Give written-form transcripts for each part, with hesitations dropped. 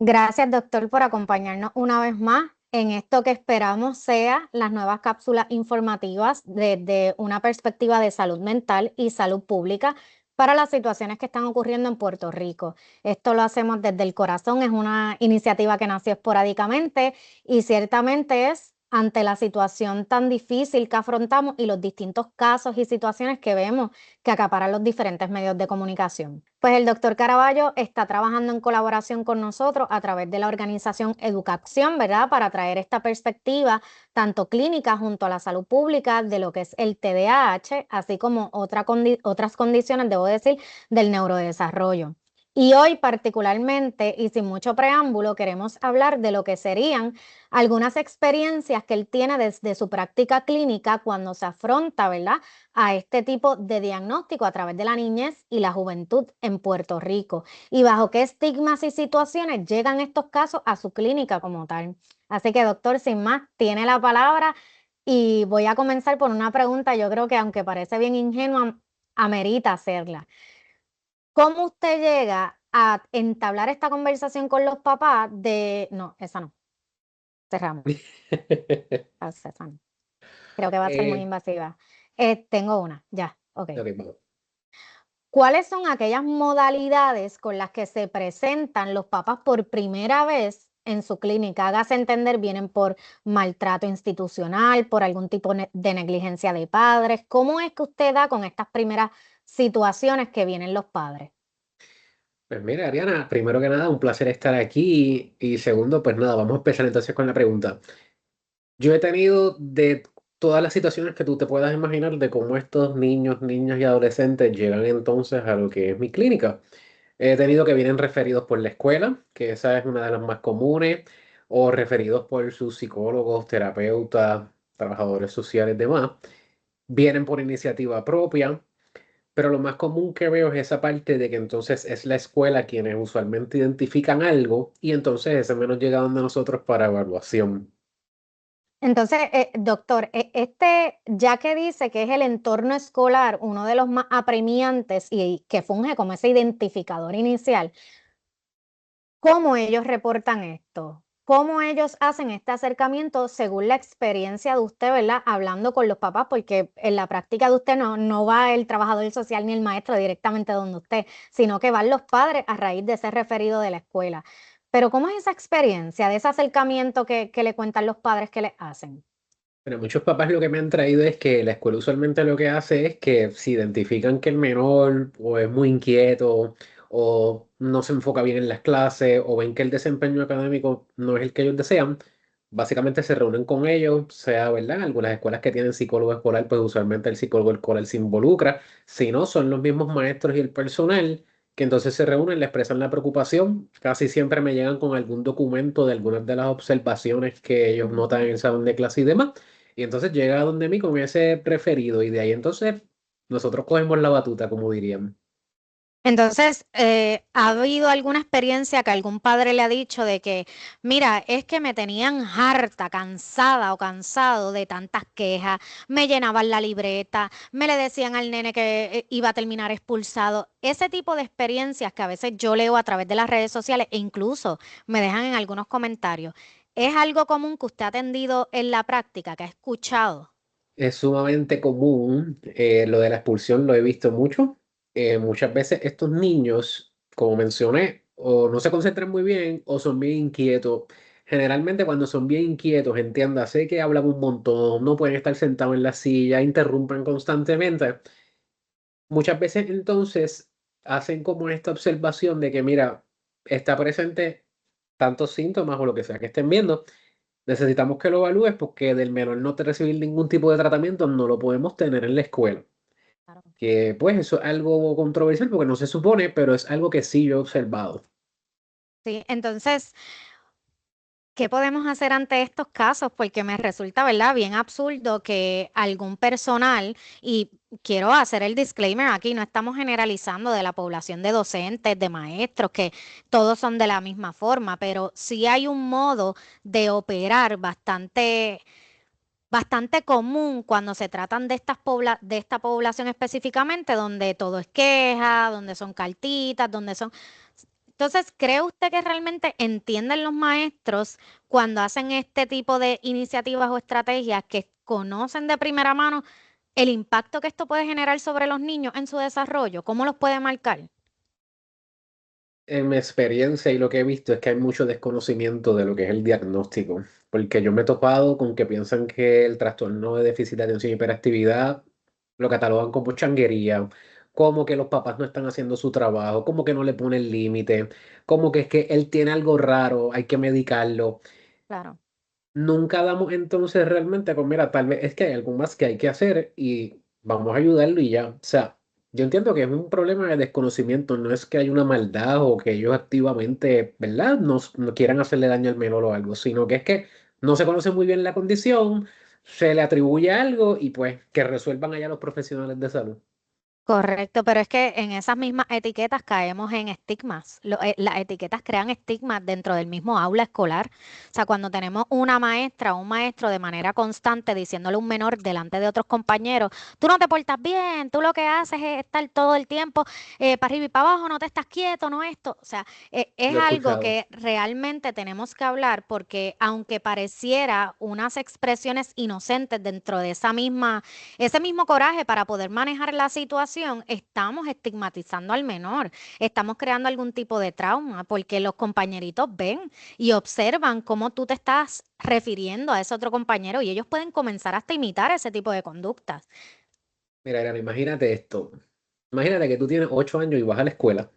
Gracias, doctor, por acompañarnos una vez más en esto que esperamos sea las nuevas cápsulas informativas desde una perspectiva de salud mental y salud pública para las situaciones que están ocurriendo en Puerto Rico. Esto lo hacemos desde el corazón, es una iniciativa que nació esporádicamente y ciertamente es ante la situación tan difícil que afrontamos y los distintos casos y situaciones que vemos que acaparan los diferentes medios de comunicación. Pues el doctor Caraballo está trabajando en colaboración con nosotros a través de la organización Educación, ¿verdad? Para traer esta perspectiva tanto clínica junto a la salud pública de lo que es el TDAH, así como otras condiciones, debo decir, del neurodesarrollo. Y hoy particularmente y sin mucho preámbulo queremos hablar de lo que serían algunas experiencias que él tiene desde su práctica clínica cuando se afronta, ¿verdad?, a este tipo de diagnóstico a través de la niñez y la juventud en Puerto Rico y bajo qué estigmas y situaciones llegan estos casos a su clínica como tal. Así que, doctor, sin más, tiene la palabra y voy a comenzar por una pregunta, yo creo que aunque parece bien ingenua, amerita hacerla. ¿Cómo usted llega a entablar esta conversación con los papás de... No, esa no, cerramos, esa no. Creo que va a ser muy Eh, invasiva. Tengo una, ya, ok. ok, vamos. ¿Cuáles son aquellas modalidades con las que se presentan los papás por primera vez en su clínica? Hágase entender, vienen por maltrato institucional, por algún tipo de negligencia de padres. ¿Cómo es que usted da con estas primeras situaciones que vienen los padres? Pues mira, Ariana, primero que nada, un placer estar aquí y segundo, pues nada, vamos a empezar entonces con la pregunta. Yo he tenido de todas las situaciones que tú te puedas imaginar de cómo estos niños, niñas y adolescentes llegan entonces a lo que es mi clínica. He tenido que vienen referidos por la escuela, que esa es una de las más comunes, o referidos por sus psicólogos, terapeutas, trabajadores sociales, demás. Vienen por iniciativa propia. Pero lo más común que veo es esa parte de que entonces es la escuela quienes usualmente identifican algo y entonces ese menos llega donde nosotros para evaluación. Entonces, doctor, ya que dice que es el entorno escolar uno de los más apremiantes y que funge como ese identificador inicial, ¿cómo ellos reportan esto? ¿Cómo ellos hacen este acercamiento según la experiencia de usted, ¿verdad? Hablando con los papás, porque en la práctica de usted no va el trabajador social ni el maestro directamente donde usted, sino que van los padres a raíz de ese referido de la escuela. Pero ¿cómo es esa experiencia de ese acercamiento que le cuentan los padres que les hacen? Pero muchos papás lo que me han traído es que la escuela usualmente lo que hace es que si identifican que el menor o es muy inquieto o no se enfoca bien en las clases o ven que el desempeño académico no es el que ellos desean, básicamente se reúnen con ellos, sea, ¿verdad? Algunas escuelas que tienen psicólogo escolar, pues usualmente el psicólogo escolar se involucra. Si no, son los mismos maestros y el personal que entonces se reúnen, le expresan la preocupación. Casi siempre me llegan con algún documento de algunas de las observaciones que ellos notan en el salón de clase y demás. Y entonces llega donde mí con ese referido y de ahí entonces nosotros cogemos la batuta, como dirían. Entonces, ¿ha habido alguna experiencia que algún padre le ha dicho de que, mira, es que me tenían harta, cansada o cansado de tantas quejas, me llenaban la libreta, me le decían al nene que iba a terminar expulsado? Ese tipo de experiencias que a veces yo leo a través de las redes sociales e incluso me dejan en algunos comentarios. ¿Es algo común que usted ha atendido en la práctica, que ha escuchado? Es sumamente común, lo de la expulsión lo he visto mucho. Muchas veces estos niños, como mencioné, o no se concentran muy bien o son bien inquietos. Generalmente cuando son bien inquietos, entiéndase que hablan un montón, no pueden estar sentados en la silla, interrumpen constantemente. Muchas veces entonces hacen como esta observación de que, mira, está presente tantos síntomas o lo que sea que estén viendo. Necesitamos que lo evalúes porque del menor no te recibir ningún tipo de tratamiento no lo podemos tener en la escuela. Que pues eso es algo controversial porque no se supone, pero es algo que sí yo he observado. Sí, entonces, ¿qué podemos hacer ante estos casos? Porque me resulta, ¿verdad?, bien absurdo que algún personal, y quiero hacer el disclaimer aquí, no estamos generalizando de la población de docentes, de maestros, que todos son de la misma forma, pero sí hay un modo de operar bastante común cuando se tratan de de esta población específicamente, donde todo es queja, donde son cartitas, donde son... Entonces, ¿cree usted que realmente entienden los maestros cuando hacen este tipo de iniciativas o estrategias que conocen de primera mano el impacto que esto puede generar sobre los niños en su desarrollo? ¿Cómo los puede marcar? En mi experiencia y lo que he visto es que hay mucho desconocimiento de lo que es el diagnóstico, porque yo me he topado con que piensan que el trastorno de déficit de atención y hiperactividad lo catalogan como changuería, como que los papás no están haciendo su trabajo, como que no le ponen límite, como que es que él tiene algo raro, hay que medicarlo. Claro. Nunca damos entonces realmente con, mira, tal vez es que hay algo más que hay que hacer y vamos a ayudarlo y ya. O sea, yo entiendo que es un problema de desconocimiento, no es que hay una maldad o que ellos activamente, ¿verdad? No quieran hacerle daño al menor o algo, sino que es que no se conoce muy bien la condición, se le atribuye algo y pues que resuelvan allá los profesionales de salud. Correcto, pero es que en esas mismas etiquetas caemos en estigmas. Las etiquetas crean estigmas dentro del mismo aula escolar. O sea, cuando tenemos una maestra o un maestro de manera constante diciéndole a un menor delante de otros compañeros, tú no te portas bien, tú lo que haces es estar todo el tiempo para arriba y para abajo, no te estás quieto, no esto. O sea, es Lo he algo escuchado. que realmente tenemos que hablar porque aunque pareciera unas expresiones inocentes dentro de ese mismo coraje para poder manejar la situación, estamos estigmatizando al menor, estamos creando algún tipo de trauma, porque los compañeritos ven y observan cómo tú te estás refiriendo a ese otro compañero y ellos pueden comenzar hasta a imitar ese tipo de conductas. Mira, Irán, imagínate esto. Imagínate que tú tienes 8 años y vas a la escuela.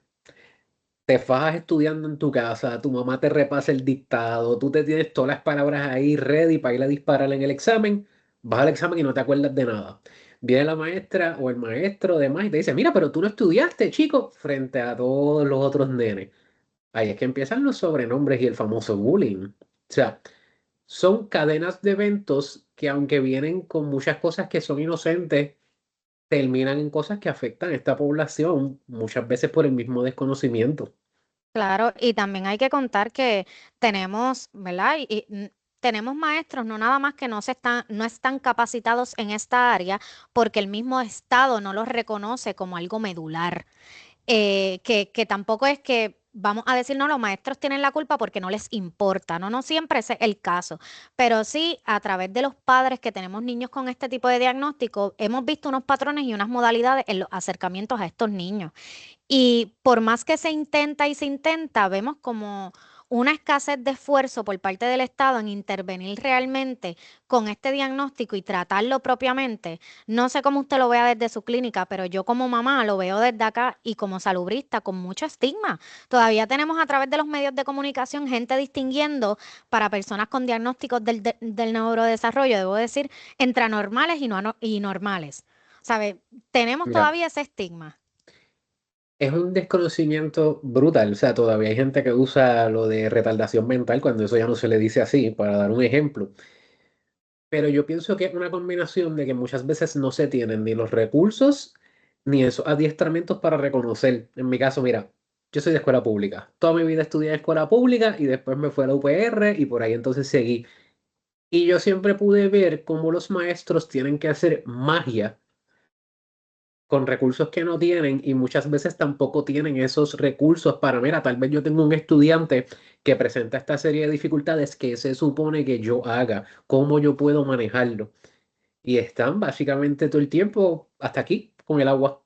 Te fajas estudiando en tu casa, tu mamá te repasa el dictado, tú te tienes todas las palabras ahí ready para ir a disparar en el examen, vas al examen y no te acuerdas de nada. Viene la maestra o el maestro demás y te dice, mira, pero tú no estudiaste, chico, frente a todos los otros nenes. Ahí es que empiezan los sobrenombres y el famoso bullying. O sea, son cadenas de eventos que aunque vienen con muchas cosas que son inocentes, terminan en cosas que afectan a esta población, muchas veces por el mismo desconocimiento. Claro, y también hay que contar que tenemos, ¿verdad? Tenemos maestros, no nada más que no están capacitados en esta área porque el mismo Estado no los reconoce como algo medular. Que tampoco es que vamos a decir, no, los maestros tienen la culpa porque no les importa, no, no siempre ese es el caso, pero sí a través de los padres que tenemos niños con este tipo de diagnóstico, hemos visto unos patrones y unas modalidades en los acercamientos a estos niños. Y por más que se intenta y se intenta, vemos como una escasez de esfuerzo por parte del Estado en intervenir realmente con este diagnóstico y tratarlo propiamente. No sé cómo usted lo vea desde su clínica, pero yo como mamá lo veo desde acá y como salubrista con mucho estigma. Todavía tenemos a través de los medios de comunicación gente distinguiendo para personas con diagnósticos del neurodesarrollo, debo decir, entre anormales y normales. ¿Sabe? Tenemos Mira, todavía ese estigma. es un desconocimiento brutal. O sea, todavía hay gente que usa lo de retardación mental cuando eso ya no se le dice así, para dar un ejemplo. Pero yo pienso que es una combinación de que muchas veces no se tienen ni los recursos ni esos adiestramientos para reconocer. En mi caso, mira, yo soy de escuela pública. Toda mi vida estudié en escuela pública y después me fui a la UPR y por ahí entonces seguí. Y yo siempre pude ver cómo los maestros tienen que hacer magia con recursos que no tienen y muchas veces tampoco tienen esos recursos para, mira, tal vez yo tengo un estudiante que presenta esta serie de dificultades que se supone que yo haga, cómo yo puedo manejarlo. Y están básicamente todo el tiempo hasta aquí con el agua.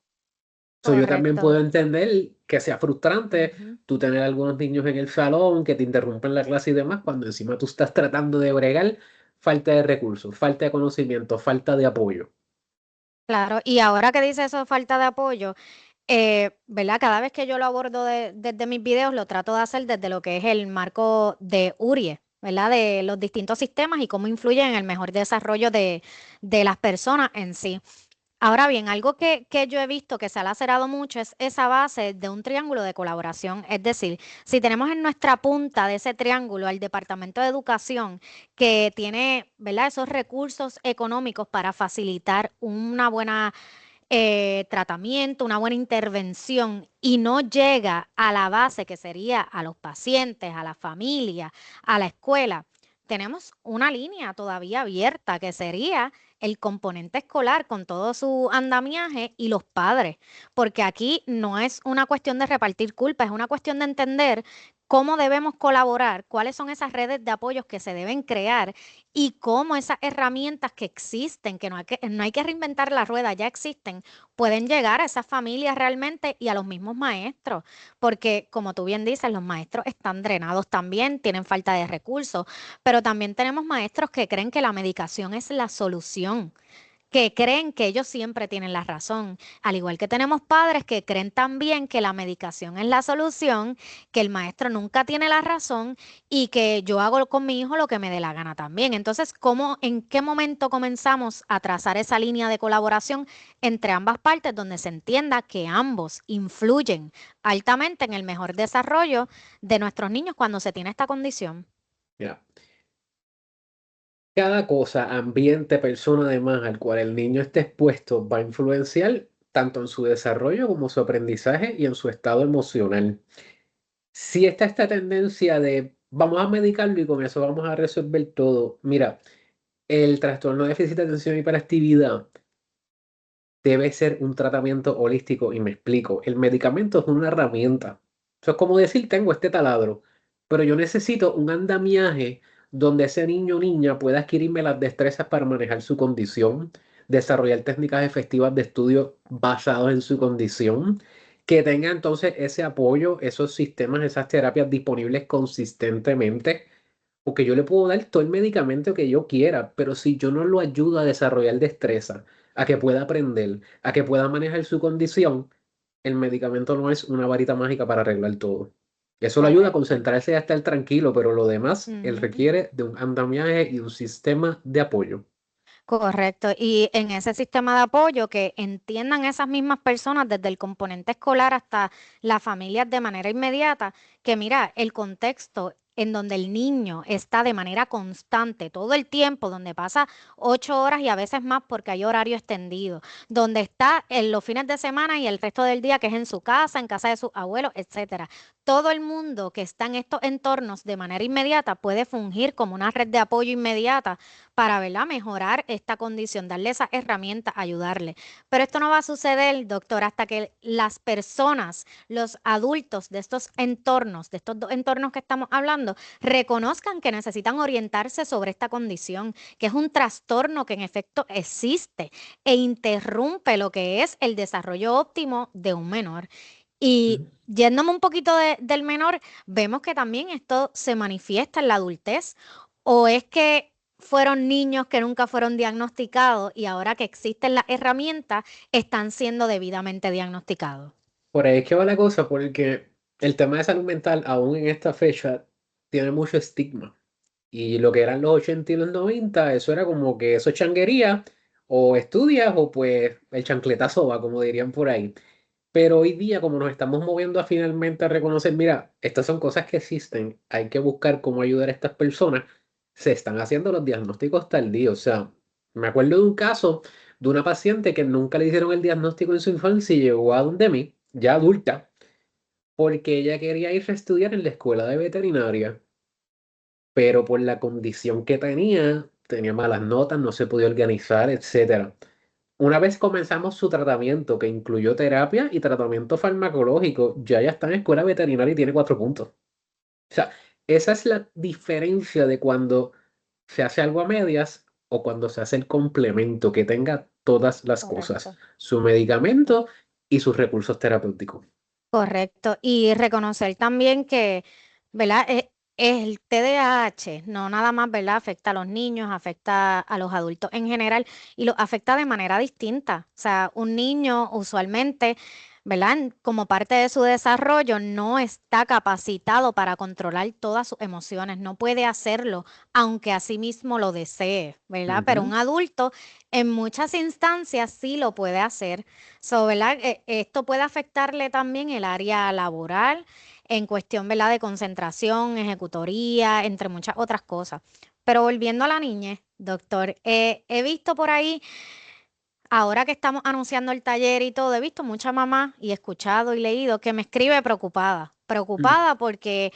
Yo también Correcto. puedo entender que sea frustrante Ujú. tú tener algunos niños en el salón que te interrumpen la clase y demás, cuando encima tú estás tratando de bregar falta de recursos, falta de conocimiento, falta de apoyo. Claro, y ahora que dice eso de falta de apoyo, ¿verdad? Cada vez que yo lo abordo desde mis videos, lo trato de hacer desde lo que es el marco de URIE, ¿verdad? De los distintos sistemas y cómo influyen en el mejor desarrollo de las personas en sí. Ahora bien, algo que yo he visto que se ha lacerado mucho es esa base de un triángulo de colaboración. Es decir, si tenemos en nuestra punta de ese triángulo al Departamento de Educación que tiene, ¿verdad?, esos recursos económicos para facilitar una buena tratamiento, una buena intervención y no llega a la base que sería a los pacientes, a la familia, a la escuela, tenemos una línea todavía abierta que sería el componente escolar con todo su andamiaje y los padres, porque aquí no es una cuestión de repartir culpa, es una cuestión de entender cómo debemos colaborar, cuáles son esas redes de apoyos que se deben crear y cómo esas herramientas que existen, que no hay que reinventar la rueda, ya existen, pueden llegar a esas familias realmente y a los mismos maestros, porque como tú bien dices, los maestros están drenados también, tienen falta de recursos, pero también tenemos maestros que creen que la medicación es la solución, que creen que ellos siempre tienen la razón, al igual que tenemos padres que creen también que la medicación es la solución, que el maestro nunca tiene la razón y que yo hago con mi hijo lo que me dé la gana también. Entonces, en qué momento comenzamos a trazar esa línea de colaboración entre ambas partes donde se entienda que ambos influyen altamente en el mejor desarrollo de nuestros niños cuando se tiene esta condición? Mira, cada cosa, ambiente, persona además al cual el niño esté expuesto va a influenciar tanto en su desarrollo como su aprendizaje y en su estado emocional. Si está esta tendencia de vamos a medicarlo y con eso vamos a resolver todo, mira, el trastorno de déficit de atención y hiperactividad debe ser un tratamiento holístico y me explico. El medicamento es una herramienta. Eso es como decir, tengo este taladro, pero yo necesito un andamiaje donde ese niño o niña pueda adquirirme las destrezas para manejar su condición, desarrollar técnicas efectivas de estudio basadas en su condición, que tenga entonces ese apoyo, esos sistemas, esas terapias disponibles consistentemente porque yo le puedo dar todo el medicamento que yo quiera, pero si yo no lo ayudo a desarrollar destreza, a que pueda aprender, a que pueda manejar su condición, el medicamento no es una varita mágica para arreglar todo. Eso lo ayuda a Correcto. concentrarse y a estar tranquilo, pero lo demás, él Ujú. requiere de un andamiaje y un sistema de apoyo. Correcto. Y en ese sistema de apoyo que entiendan esas mismas personas, desde el componente escolar hasta las familias de manera inmediata, que mira, el contexto en donde el niño está de manera constante todo el tiempo, donde pasa 8 horas y a veces más porque hay horario extendido, donde está en los fines de semana y el resto del día que es en casa de sus abuelos, etcétera. Todo el mundo que está en estos entornos de manera inmediata puede fungir como una red de apoyo inmediata para, ¿verdad?, mejorar esta condición, darle esas herramientas, ayudarle. Pero esto no va a suceder, doctor, hasta que las personas, los adultos de estos dos entornos que estamos hablando, reconozcan que necesitan orientarse sobre esta condición, que es un trastorno que en efecto existe e interrumpe lo que es el desarrollo óptimo de un menor. Y Ujú. yéndome un poquito del menor, vemos que también esto se manifiesta en la adultez, o es que fueron niños que nunca fueron diagnosticados y ahora que existen las herramientas, están siendo debidamente diagnosticados. Por ahí es que va la cosa, porque el tema de salud mental, aún en esta fecha, tiene mucho estigma. Y lo que eran los 80 y los 90 eso era como que eso es changuería, o estudias, o pues el chancletazo va, como dirían por ahí. Pero hoy día, como nos estamos moviendo a finalmente a reconocer, mira, estas son cosas que existen, hay que buscar cómo ayudar a estas personas, se están haciendo los diagnósticos tardíos. O sea, me acuerdo de un caso de una paciente que nunca le hicieron el diagnóstico en su infancia y llegó a donde mí, ya adulta, porque ella quería ir a estudiar en la escuela de veterinaria, pero por la condición que tenía malas notas, no se podía organizar, etcétera. Una vez comenzamos su tratamiento, que incluyó terapia y tratamiento farmacológico, ya está en escuela veterinaria y tiene 4 puntos. O sea, esa es la diferencia de cuando se hace algo a medias o cuando se hace el complemento, que tenga todas las cosas, Correcto. su medicamento y sus recursos terapéuticos. Correcto. Y reconocer también que, ¿verdad? El TDAH no nada más, ¿verdad? Afecta a los niños, afecta a los adultos en general y los afecta de manera distinta. O sea, un niño usualmente, ¿verdad? Como parte de su desarrollo no está capacitado para controlar todas sus emociones, no puede hacerlo, aunque a sí mismo lo desee, ¿verdad? Pero un Ujú. adulto en muchas instancias sí lo puede hacer. So, ¿verdad? Esto puede afectarle también el área laboral en cuestión, ¿verdad?, de concentración, ejecutoría, entre muchas otras cosas. Pero volviendo a la niñez, doctor, he visto por ahí, ahora que estamos anunciando el taller y todo, he visto mucha mamá y he escuchado y leído que me escribe preocupada, Mm. preocupada porque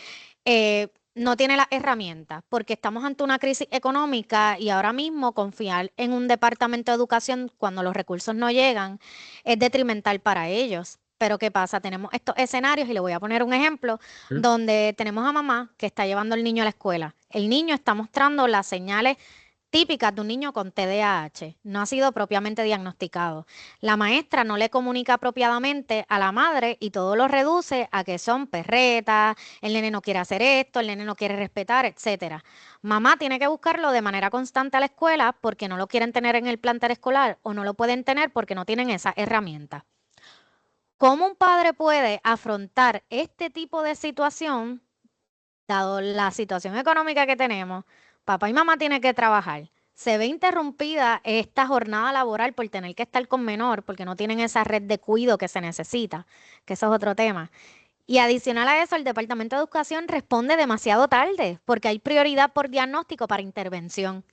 no tiene las herramientas, porque estamos ante una crisis económica y ahora mismo confiar en un departamento de educación cuando los recursos no llegan es detrimental para ellos. Pero ¿qué pasa? Tenemos estos escenarios y le voy a poner un ejemplo ¿Mm? donde tenemos a mamá que está llevando al niño a la escuela. El niño está mostrando las señales típicas de un niño con TDAH. No ha sido propiamente diagnosticado. La maestra no le comunica apropiadamente a la madre y todo lo reduce a que son perretas, el nene no quiere hacer esto, el nene no quiere respetar, etcétera. Mamá tiene que buscarlo de manera constante a la escuela porque no lo quieren tener en el plantel escolar o no lo pueden tener porque no tienen esa herramienta. ¿Cómo un padre puede afrontar este tipo de situación, dado la situación económica que tenemos? Papá y mamá tienen que trabajar. Se ve interrumpida esta jornada laboral por tener que estar con menor, porque no tienen esa red de cuidado que se necesita, que eso es otro tema. Y adicional a eso, el Departamento de Educación responde demasiado tarde, porque hay prioridad por diagnóstico para intervención.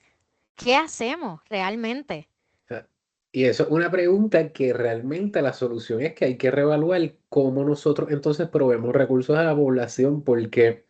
¿Qué hacemos realmente? O sea, y eso es una pregunta que realmente la solución es que hay que reevaluar cómo nosotros entonces proveemos recursos a la población, porque,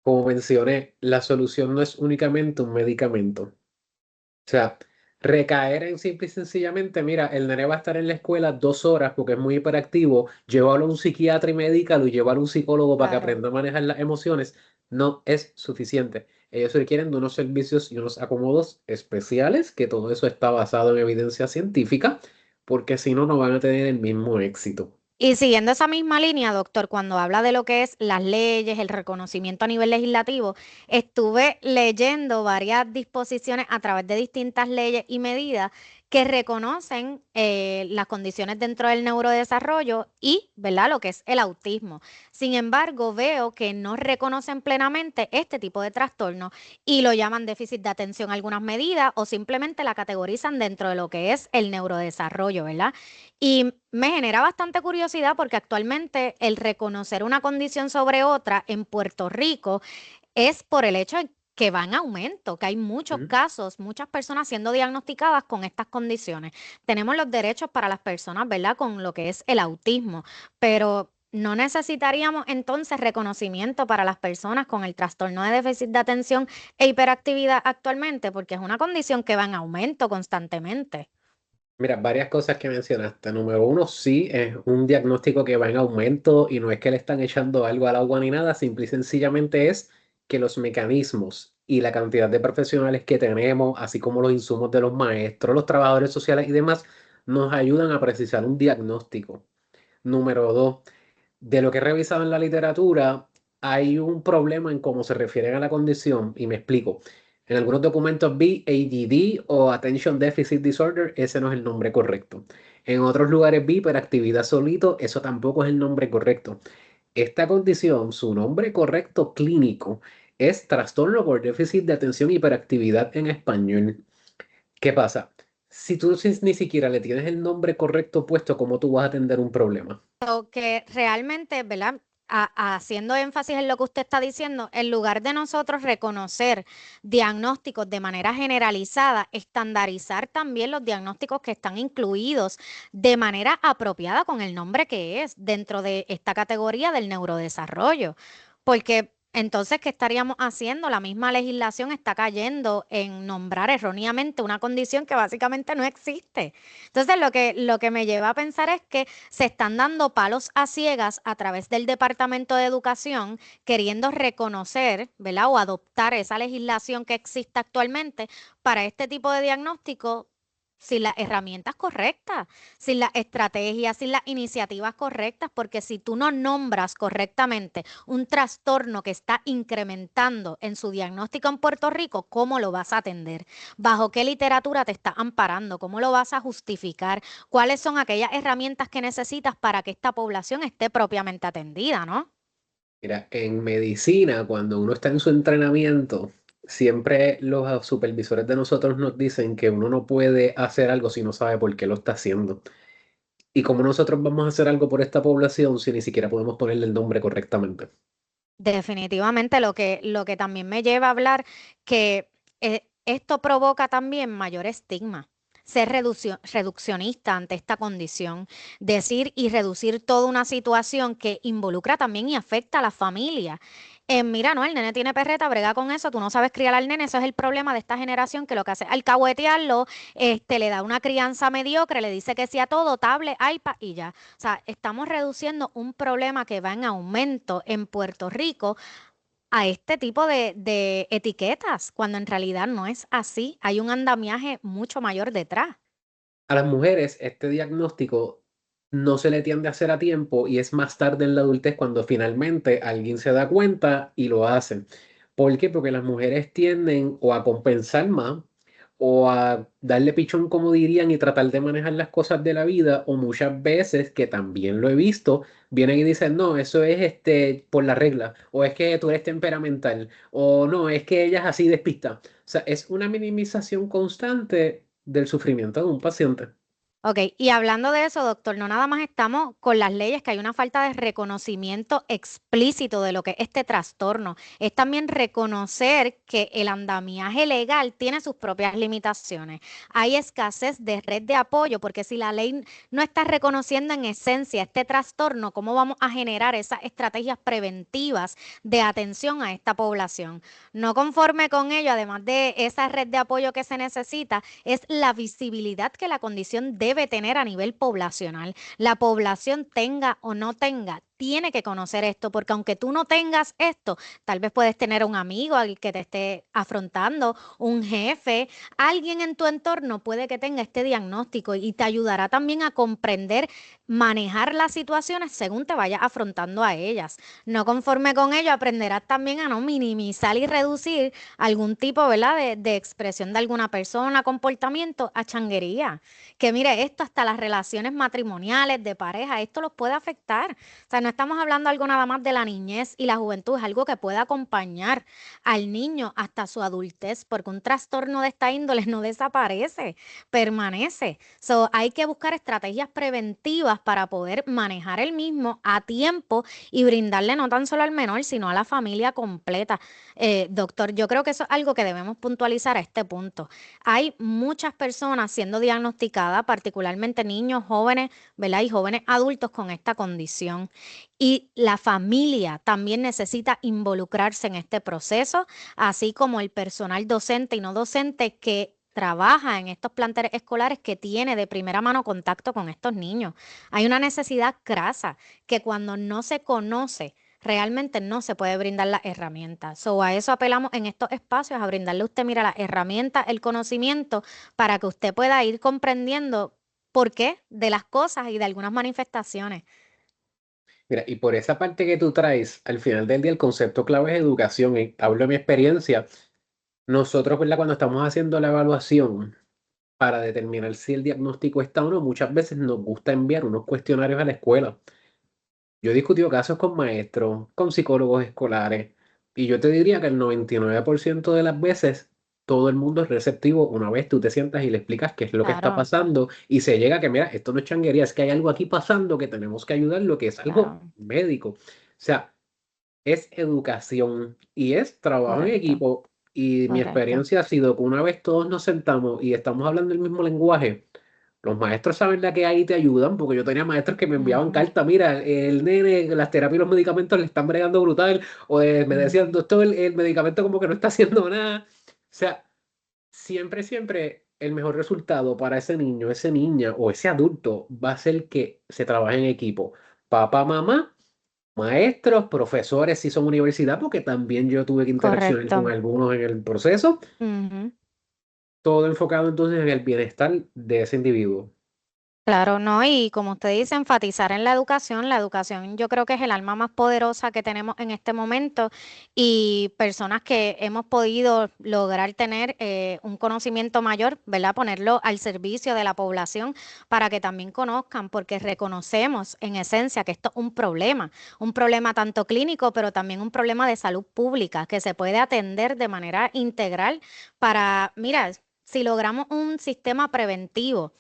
como mencioné, la solución no es únicamente un medicamento. O sea, recaer en simple y sencillamente, mira, el nene va a estar en la escuela 2 horas porque es muy hiperactivo, llévalo a un psiquiatra y medícalo y llévalo a un psicólogo para que Claro. aprenda a manejar las emociones, no es suficiente. Ellos requieren de unos servicios y unos acomodos especiales, que todo eso está basado en evidencia científica, porque si no, no van a tener el mismo éxito. Y siguiendo esa misma línea, doctor, cuando habla de lo que es las leyes, el reconocimiento a nivel legislativo, estuve leyendo varias disposiciones a través de distintas leyes y medidas que reconocen las condiciones dentro del neurodesarrollo y, ¿verdad?, lo que es el autismo. Sin embargo, veo que no reconocen plenamente este tipo de trastorno y lo llaman déficit de atención a algunas medidas o simplemente la categorizan dentro de lo que es el neurodesarrollo, ¿verdad? Y me genera bastante curiosidad porque actualmente el reconocer una condición sobre otra en Puerto Rico es por el hecho de que va en aumento, que hay muchos ¿Mm? casos, muchas personas siendo diagnosticadas con estas condiciones. Tenemos los derechos para las personas, ¿verdad? Con lo que es el autismo, pero no necesitaríamos entonces reconocimiento para las personas con el trastorno de déficit de atención e hiperactividad actualmente, porque es una condición que va en aumento constantemente. Mira, varias cosas que mencionaste. Número uno, sí, es un diagnóstico que va en aumento y no es que le están echando algo al agua ni nada, simple y sencillamente es que los mecanismos y la cantidad de profesionales que tenemos, así como los insumos de los maestros, los trabajadores sociales y demás, nos ayudan a precisar un diagnóstico. Número dos, de lo que he revisado en la literatura, hay un problema en cómo se refieren a la condición, y me explico. En algunos documentos vi ADD o Attention Deficit Disorder, ese no es el nombre correcto. En otros lugares vi hiperactividad solito, eso tampoco es el nombre correcto. Esta condición, su nombre correcto clínico es trastorno por déficit de atención y hiperactividad en español. ¿Qué pasa? Si tú ni siquiera le tienes el nombre correcto puesto, ¿cómo tú vas a atender un problema? Que realmente, ¿verdad? Haciendo énfasis en lo que usted está diciendo, en lugar de nosotros reconocer diagnósticos de manera generalizada, estandarizar también los diagnósticos que están incluidos de manera apropiada con el nombre que es dentro de esta categoría del neurodesarrollo. Porque entonces, ¿qué estaríamos haciendo? La misma legislación está cayendo en nombrar erróneamente una condición que básicamente no existe. Entonces, lo que me lleva a pensar es que se están dando palos a ciegas a través del Departamento de Educación, queriendo reconocer, ¿verdad? O adoptar esa legislación que existe actualmente para este tipo de diagnóstico sin las herramientas correctas, sin las estrategias, sin las iniciativas correctas, porque si tú no nombras correctamente un trastorno que está incrementando en su diagnóstico en Puerto Rico, ¿cómo lo vas a atender? ¿Bajo qué literatura te está amparando? ¿Cómo lo vas a justificar? ¿Cuáles son aquellas herramientas que necesitas para que esta población esté propiamente atendida, no? Mira, en medicina, cuando uno está en su entrenamiento, siempre los supervisores de nosotros nos dicen que uno no puede hacer algo si no sabe por qué lo está haciendo. ¿Y cómo nosotros vamos a hacer algo por esta población si ni siquiera podemos ponerle el nombre correctamente? Definitivamente lo que también me lleva a hablar que esto provoca también mayor estigma. Ser reduccionista ante esta condición, decir y reducir toda una situación que involucra también y afecta a la familia. Mira, no, el nene tiene perreta, brega con eso, tú no sabes criar al nene, eso es el problema de esta generación que lo que hace es alcahuetearlo, le da una crianza mediocre, le dice que sí a todo, tablet, iPad y ya. O sea, estamos reduciendo un problema que va en aumento en Puerto Rico a este tipo de etiquetas, cuando en realidad no es así, hay un andamiaje mucho mayor detrás. A las mujeres, este diagnóstico no se le tiende a hacer a tiempo y es más tarde en la adultez cuando finalmente alguien se da cuenta y lo hacen. ¿Por qué? Porque las mujeres tienden o a compensar más o a darle pichón, como dirían, y tratar de manejar las cosas de la vida, o muchas veces, que también lo he visto, vienen y dicen, no, eso es por la regla, o es que tú eres temperamental, o no, es que ella es así despista. O sea, es una minimización constante del sufrimiento de un paciente. Ok, y hablando de eso, doctor, no nada más estamos con las leyes, que hay una falta de reconocimiento explícito de lo que es este trastorno. Es también reconocer que el andamiaje legal tiene sus propias limitaciones. Hay escasez de red de apoyo, porque si la ley no está reconociendo en esencia este trastorno, ¿cómo vamos a generar esas estrategias preventivas de atención a esta población? No conforme con ello, además de esa red de apoyo que se necesita, es la visibilidad que la condición debe tener a nivel poblacional. La población tenga o no tenga, tiene que conocer esto, porque aunque tú no tengas esto, tal vez puedes tener un amigo al que te esté afrontando, un jefe, alguien en tu entorno puede que tenga este diagnóstico y te ayudará también a comprender, manejar las situaciones según te vayas afrontando a ellas. No conforme con ello, aprenderás también a no minimizar y reducir algún tipo, ¿verdad?, de expresión de alguna persona, comportamiento a changuería. Que mire, esto hasta las relaciones matrimoniales, de pareja, esto los puede afectar. O sea, no estamos hablando algo nada más de la niñez y la juventud, es algo que puede acompañar al niño hasta su adultez, porque un trastorno de esta índole no desaparece, permanece. So, hay que buscar estrategias preventivas para poder manejar el mismo a tiempo y brindarle no tan solo al menor, sino a la familia completa. Doctor, yo creo que eso es algo que debemos puntualizar a este punto. Hay muchas personas siendo diagnosticadas, particularmente niños, jóvenes, ¿verdad? Y jóvenes adultos con esta condición. Y la familia también necesita involucrarse en este proceso, así como el personal docente y no docente que trabaja en estos planteles escolares, que tiene de primera mano contacto con estos niños. Hay una necesidad crasa que cuando no se conoce, realmente no se puede brindar las herramientas. So, a eso apelamos en estos espacios, a brindarle a usted, mira, las herramientas, el conocimiento, para que usted pueda ir comprendiendo por qué de las cosas y de algunas manifestaciones. Mira, y por esa parte que tú traes, al final del día el concepto clave es educación. Y hablo de mi experiencia. Nosotros, ¿verdad? Cuando estamos haciendo la evaluación para determinar si el diagnóstico está o no, muchas veces nos gusta enviar unos cuestionarios a la escuela. Yo he discutido casos con maestros, con psicólogos escolares, y yo te diría que el 99% de las veces todo el mundo es receptivo una vez tú te sientas y le explicas qué es lo que está Claro, pasando y se llega a que, mira, esto no es changuería, es que hay algo aquí pasando que tenemos que ayudar, lo que es algo claro, médico. O sea, es educación y es trabajo en correcto, equipo. Y mi correcto. experiencia ha sido que una vez todos nos sentamos y estamos hablando el mismo lenguaje, los maestros saben la que hay y te ayudan, porque yo tenía maestros que me enviaban Ujú, cartas, mira, el nene, las terapias y los medicamentos le están bregando brutal, o me ujú. decían, doctor, el medicamento como que no está haciendo nada. O sea, siempre, siempre el mejor resultado para ese niño, esa niña o ese adulto va a ser que se trabaje en equipo. Papá, mamá, maestros, profesores, si son universidad, porque también yo tuve que interaccionar Correcto. con algunos en el proceso, Ujú. todo enfocado entonces en el bienestar de ese individuo. Claro, no, y como usted dice, enfatizar en la educación yo creo que es el alma más poderosa que tenemos en este momento, y personas que hemos podido lograr tener un conocimiento mayor, ¿verdad? Ponerlo al servicio de la población para que también conozcan, porque reconocemos en esencia que esto es un problema tanto clínico, pero también un problema de salud pública que se puede atender de manera integral para, mira, si logramos un sistema preventivo,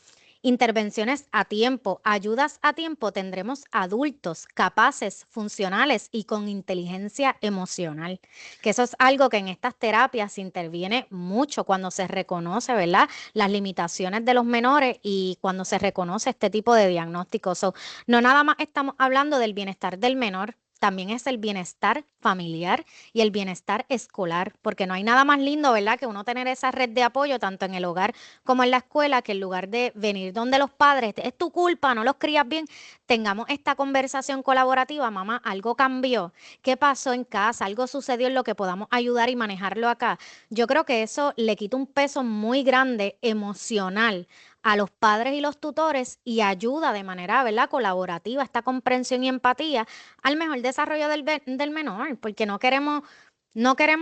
intervenciones a tiempo, ayudas a tiempo, tendremos adultos capaces, funcionales y con inteligencia emocional. Que eso es algo que en estas terapias se interviene mucho cuando se reconoce, ¿verdad? Las limitaciones de los menores y cuando se reconoce este tipo de diagnósticos. So, no nada más estamos hablando del bienestar del menor, también es el bienestar familiar y el bienestar escolar, porque no hay nada más lindo, ¿verdad?, que uno tener esa red de apoyo tanto en el hogar como en la escuela, que en lugar de venir donde los padres, es tu culpa, no los crías bien, tengamos esta conversación colaborativa. Mamá, algo cambió, ¿qué pasó en casa? Algo sucedió en lo que podamos ayudar y manejarlo acá. Yo creo que eso le quita un peso muy grande emocional a los padres y los tutores y ayuda de manera, ¿verdad?, colaborativa, esta comprensión y empatía al mejor desarrollo del menor, porque no queremos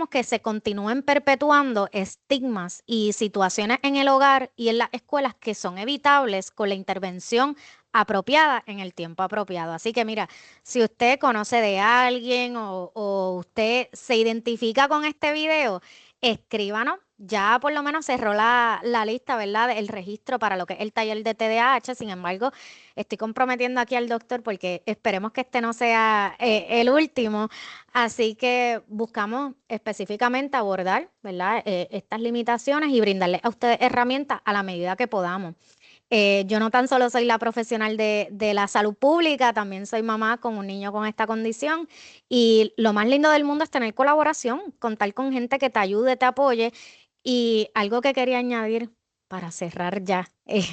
que se continúen perpetuando estigmas y situaciones en el hogar y en las escuelas que son evitables con la intervención apropiada en el tiempo apropiado. Así que mira, si usted conoce de alguien o usted se identifica con este video, escríbanos. Ya por lo menos cerró la lista, ¿verdad? El registro para lo que es el taller de TDAH. Sin embargo, estoy comprometiendo aquí al doctor porque esperemos que este no sea el último. Así que buscamos específicamente abordar, ¿verdad?, estas limitaciones y brindarles a ustedes herramientas a la medida que podamos. Yo no tan solo soy la profesional de la salud pública, también soy mamá con un niño con esta condición y lo más lindo del mundo es tener colaboración, contar con gente que te ayude, te apoye. Y algo que quería añadir para cerrar ya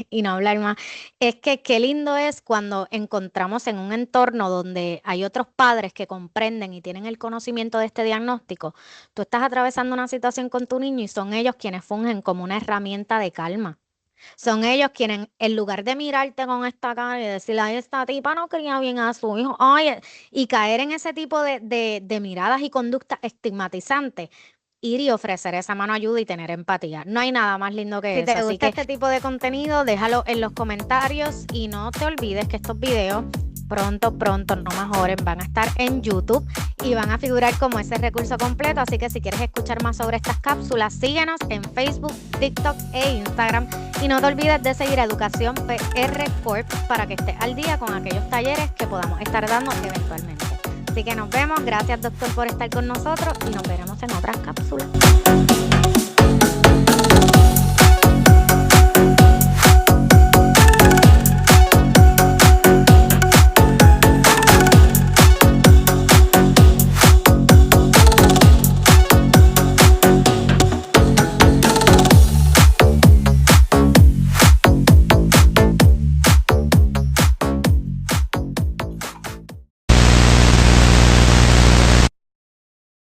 y no hablar más, es que qué lindo es cuando encontramos en un entorno donde hay otros padres que comprenden y tienen el conocimiento de este diagnóstico. Tú estás atravesando una situación con tu niño y son ellos quienes fungen como una herramienta de calma. Son ellos quienes, en lugar de mirarte con esta cara y decir, ay, esta tipa no cría bien a su hijo, ay, y caer en ese tipo de miradas y conductas estigmatizantes, ir y ofrecer esa mano ayuda y tener empatía. No hay nada más lindo que Si eso. te Así gusta que este tipo de contenido, déjalo en los comentarios y no te olvides que estos videos pronto, no más horas, van a estar en YouTube y van a figurar como ese recurso completo. Así que si quieres escuchar más sobre estas cápsulas, síguenos en Facebook, TikTok e Instagram. Y no te olvides de seguir a Educación PR Corp para que estés al día con aquellos talleres que podamos estar dando eventualmente. Así que nos vemos. Gracias, doctor, por estar con nosotros y nos veremos en otras cápsulas.